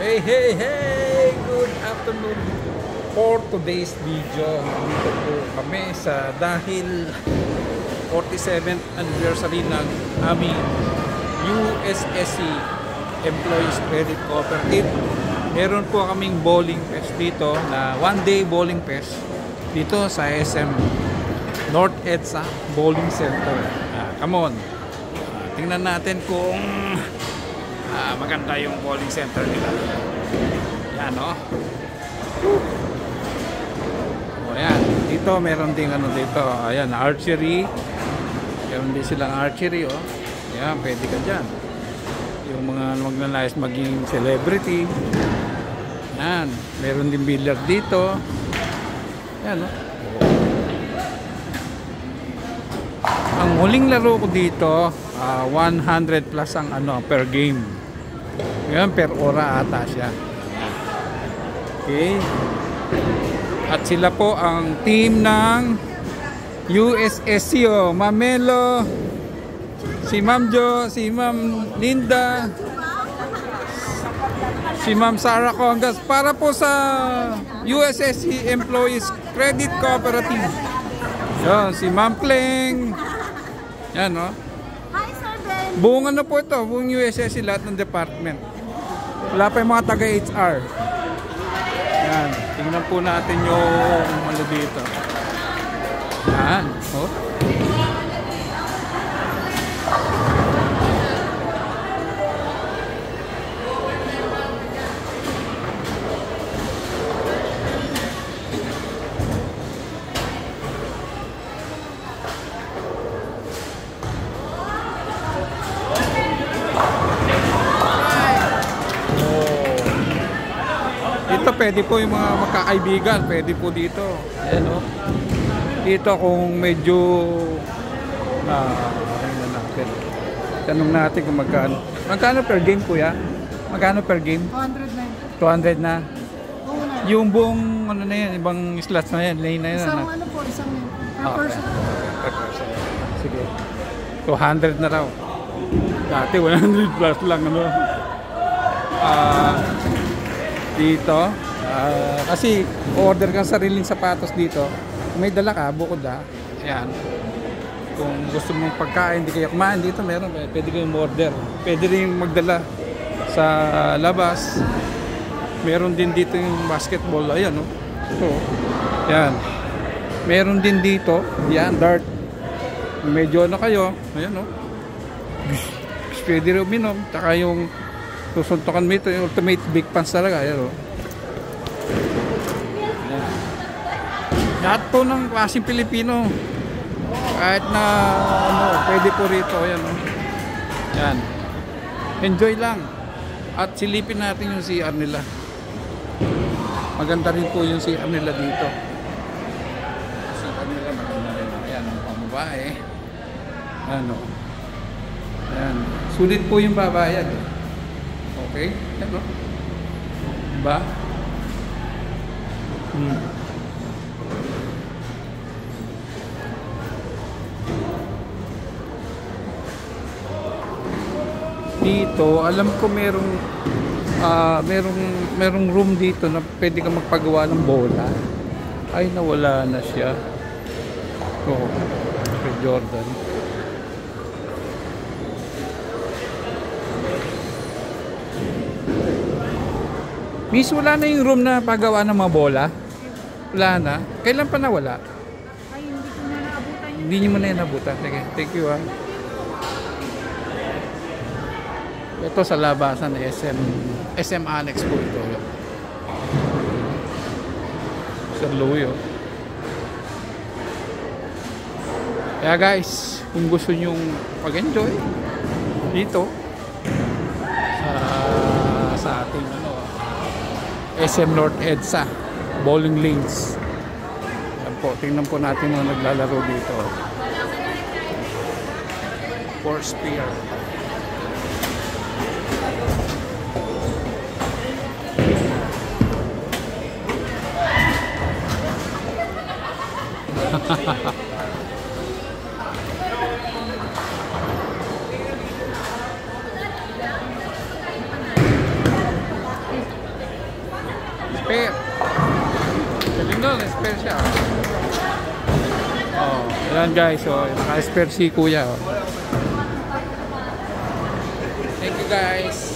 Hey! Good afternoon for today's video. Nandito po kami sa dahil 47th anniversary ng aming USSC Employees Credit Cooperative. Meron po kaming bowling fest dito na one-day bowling fest dito sa SM North EDSA Bowling Center. Come on. Tingnan natin kung maganda yung bowling center nila. Yan, no? O yan, dito meron ding ano dito. Ayan, archery. Meron din silang archery, oh. Yan, pwede ka dyan. Yung mga magnanais maging celebrity. Yan, meron din billiard dito. Yan, no? Ang huling laro ko dito, 100 plus ang ano per game. Yan, per ora ata siya. Okay. At sila po ang team ng USSC, Ma'am Melo, si Ma'am Jo, si Ma'am Linda, si Ma'am Sarah Congas para po sa USSC Employees Credit Cooperative. Yan, si Ma'am Kleng. Yan, no? Buong ano po ito, buong USSC, lahat ng department. Wala pa yung mga taga-HR. Yan, tingnan po natin yung ano dito. Yan, oh. Ito pwede po yung mga magkakaibigan, pwede po dito. Ayan, oh. Dito kung medyo natin. Tanong natin kung magkano. Magkano per game, kuya? Magkano per game? 200 na. Yung buong ano na yan, ibang slots na yan, lane na yan. Isang ano po, isang per person. Per person. Sige. 200 na raw. Dati 100 plus lang, ano. Dito kasi order kang sariling sapatos dito, may dala ka bukod ayan, kung gusto mong pagkain hindi kayo kumain dito, meron, pwede kayong order, pwede rin magdala sa labas. Meron din dito yung basketball, ayan, no? So, yan, meron din dito yan, dart, medyo ano kayo, ayan, no? Pwede rin uminom, taka yung susuntukan mo ito, yung ultimate big pants talaga. Ayan, oh. Ayan. Lahat po ng klaseng Pilipino, kahit na ano, pwede po rito. Ayan, oh. Ayan. Enjoy lang. At silipin natin yung CR nila. Maganda rin po yung CR nila dito. CR nila maganda rin. Ayan, ang pambabae. Ayan, oh. Ayan. Sulit po yung babayad, eh. Okay, ano? Diba? Dito, alam ko merong room dito na pwede ka magpagawa ng bola. Ay, nawala na siya. Oh, kay Jordan. Miss, wala na yung room na pagawa ng mga bola? Wala na? Kailan pa nawala? Ay, hindi ko na naabutan yun. Hindi nyo mo na nabutan. Sige, thank you, Ito sa labasan ng SM Annex po ito. Sir Louie, oh. Kaya guys, kung gusto nyo mag-enjoy dito sa ating SM North EDSA Bowling Lanes. Yan po, tingnan po natin mga naglalaro dito. Four spear. spare. Galing doon, spare siya. Oh, ayan guys, so naka-spare si kuya. Oh. Thank you guys.